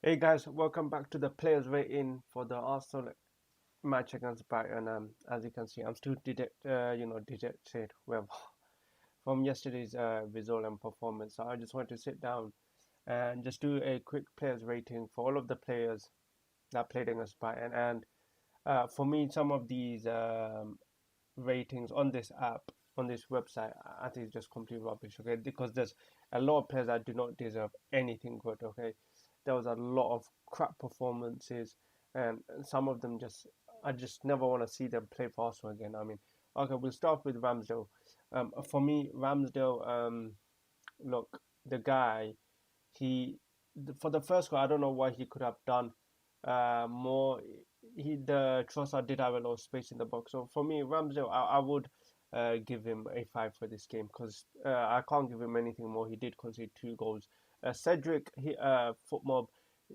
Hey guys, welcome back to the players rating for the Arsenal match against Brighton. As you can see, I'm still dejected well from yesterday's result and performance. So I just want to sit down and just do a quick players rating for all of the players that played against Brighton. And for me, some of these ratings on this app, on this website, I think it's just complete rubbish. Okay, because there's a lot of players that do not deserve anything good. Okay, there was a lot of crap performances, and some of them just I just never want to see them play for Arsenal again. I mean, okay, we'll start with Ramsdale. For me, Ramsdale, look, the guy, he for the first goal, I don't know what he could have done more. The Trossard did have a lot of space in the box, so for me, Ramsdale, I would give him a 5 for this game because I can't give him anything more. He did concede 2 goals. Cedric, Footmob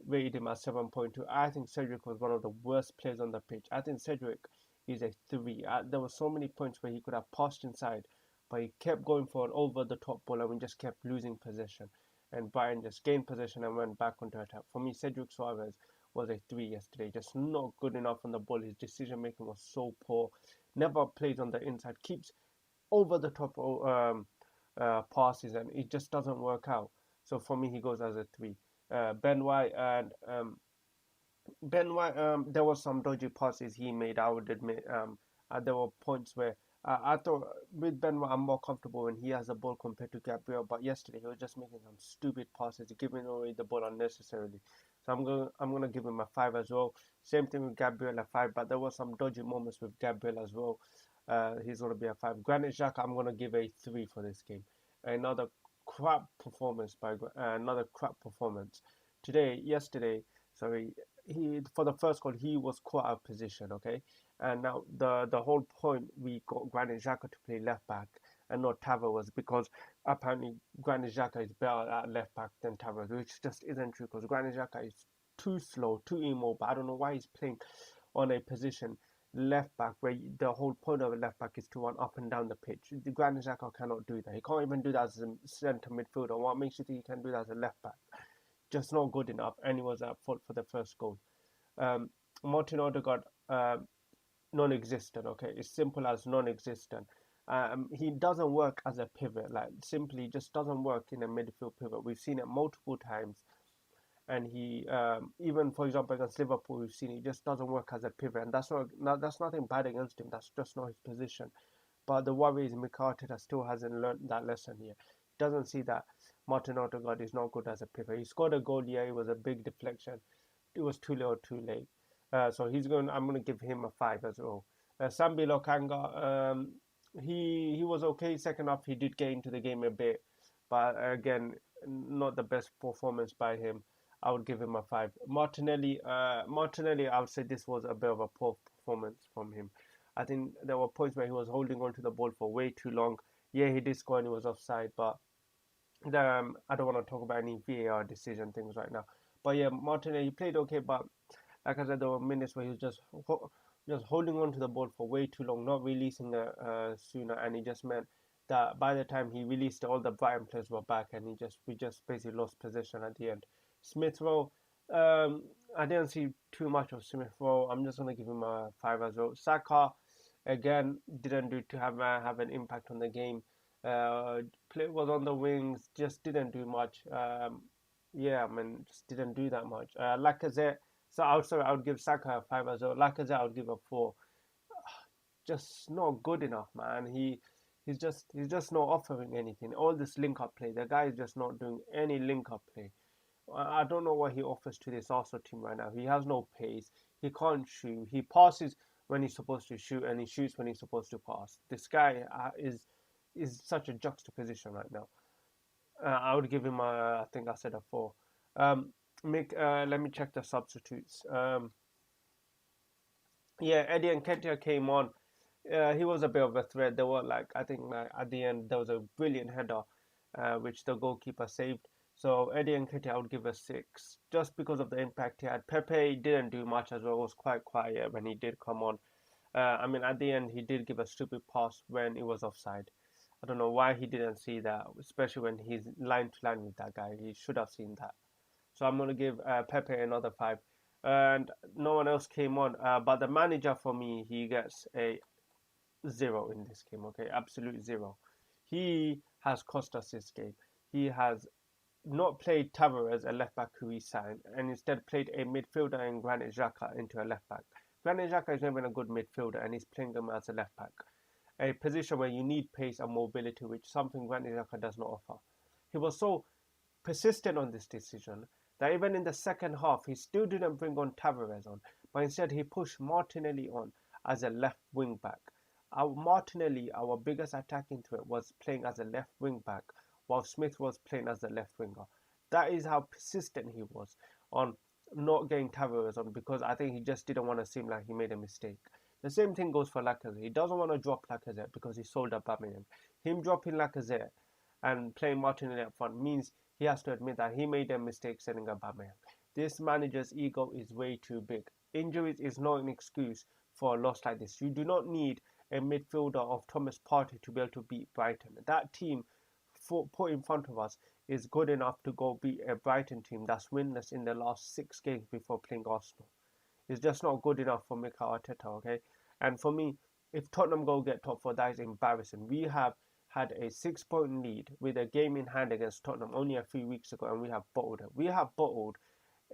rated him at 7.2. I think Cedric was one of the worst players on the pitch. I think Cedric is a 3. There were so many points where he could have passed inside, but he kept going for an over the top ball and we just kept losing possession. And Brighton just gained possession and went back onto attack. For me, Cedric Suarez was a 3 yesterday. Just not good enough on the ball. His decision making was so poor. Never plays on the inside. Keeps over the top passes and it just doesn't work out. So for me, he goes as a 3. Ben White and Ben White, there was some dodgy passes he made. I would admit. There were points where I thought with Ben White I'm more comfortable when he has the ball compared to Gabriel. But yesterday he was just making some stupid passes, giving away the ball unnecessarily. So I'm gonna give him a 5 as well. Same thing with Gabriel, a 5. But there were some dodgy moments with Gabriel as well. He's gonna be a 5. Granit Xhaka, I'm gonna give a 3 for this game. Another crap performance by another crap performance yesterday. Sorry, he for the first goal he was caught out of position. Okay, and now the whole point we got Granit Xhaka to play left back and not Tava was because apparently Granit Xhaka is better at left back than Tava, which just isn't true because Granit Xhaka is too slow, too immobile. I don't know why he's playing on a position left back where the whole point of a left back is to run up and down the pitch. The Granit Xhaka cannot do that. He can't even do that as a centre midfielder. What makes you think he can do that as a left back? Just not good enough, and he was at fault for the first goal. Um, Martin Odegaard, non-existent. Okay, it's simple as non-existent. He doesn't work as a pivot. Like simply just doesn't work in a midfield pivot. We've seen it multiple times, and he even for example against Liverpool, we've seen he just doesn't work as a pivot, and that's nothing bad against him. That's just not his position. But the worry is Mikel Arteta still hasn't learned that lesson here. He doesn't see that Martin Odegaard is not good as a pivot. He scored a goal, yeah, it was a big deflection. It was too little, too late. So I'm going to give him a 5 as well. Sambi Lokanga, he was okay second half. He did get into the game a bit, but again, not the best performance by him. I would give him a 5. Martinelli, I would say this was a bit of a poor performance from him. I think there were points where he was holding on to the ball for way too long. Yeah, he did score and he was offside, but I don't want to talk about any VAR decision things right now. But yeah, Martinelli he played okay, but like I said, there were minutes where he was just holding on to the ball for way too long, not releasing it sooner, and it just meant that by the time he released it, all the Brighton players were back, and we just basically lost possession at the end. Smith Rowe, I didn't see too much of Smith Rowe. I'm just gonna give him a 5 as well. Saka again didn't do to have an impact on the game. Play was on the wings, just didn't do much. Yeah, I mean, just didn't do that much. Lacazette, I would give Saka a 5 as well. Lacazette, I would give a 4. Just not good enough, man. He's just not offering anything. All this link up play, the guy is just not doing any link up play. I don't know what he offers to this Arsenal team right now. He has no pace. He can't shoot. He passes when he's supposed to shoot, and he shoots when he's supposed to pass. This guy is such a juxtaposition right now. I would give him I think I said a 4. Let me check the substitutes. Yeah, Eddie Nketiah came on. He was a bit of a threat. There were I think at the end there was a brilliant header, which the goalkeeper saved. So Eddie Nketiah I would give a 6, just because of the impact he had. Pepe didn't do much as well. It was quite quiet when he did come on. I mean, at the end he did give a stupid pass when it was offside. I don't know why he didn't see that, especially when he's line to line with that guy. He should have seen that. So I'm going to give Pepe another 5. And no one else came on. But the manager for me, he gets a 0 in this game, okay? Absolute 0. He has cost us this game. He has not played Tavares, a left back who he signed, and instead played a midfielder in Granit Xhaka into a left back. Granit Xhaka is never a good midfielder, and he's playing him as a left back, a position where you need pace and mobility, which something Granit Xhaka does not offer. He was so persistent on this decision that even in the second half, he still didn't bring on Tavares on, but instead he pushed Martinelli on as a left wing back. Martinelli, our biggest attacking threat, was playing as a left wing back, while Smith was playing as a left winger. That is how persistent he was on not getting Tavares on, because I think he just didn't want to seem like he made a mistake. The same thing goes for Lacazette. He doesn't want to drop Lacazette because he sold Aubameyang. Him dropping Lacazette and playing Martinelli up front means he has to admit that he made a mistake selling Aubameyang. This manager's ego is way too big. Injuries is not an excuse for a loss like this. You do not need a midfielder of Thomas Partey to be able to beat Brighton. That team put in front of us is good enough to go beat a Brighton team that's winless in the last 6 games before playing Arsenal. It's just not good enough for Mikel Arteta, okay? And for me, if Tottenham go get top 4, that is embarrassing. We have had a 6-point lead with a game in hand against Tottenham only a few weeks ago, and we have bottled it. We have bottled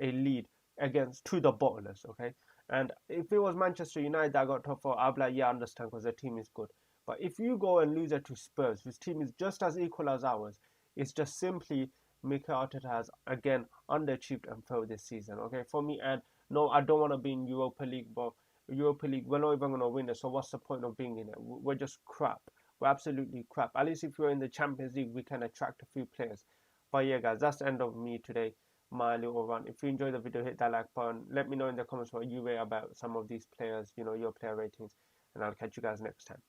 a lead against to the bottlers, okay? And if it was Manchester United that got top 4, I'd be like, yeah, I understand, because their team is good. But if you go and lose it to Spurs, whose team is just as equal as ours, it's just simply Mikel Arteta has again underachieved and failed this season, okay? For me, and no, I don't want to be in Europa League, but Europa League, we're not even going to win it, so what's the point of being in it? We're just crap. We're absolutely crap. At least if you're in the Champions League, we can attract a few players. But yeah, guys, that's the end of me today, my little run. If you enjoyed the video, hit that like button. Let me know in the comments what you rate about some of these players, your player ratings, and I'll catch you guys next time.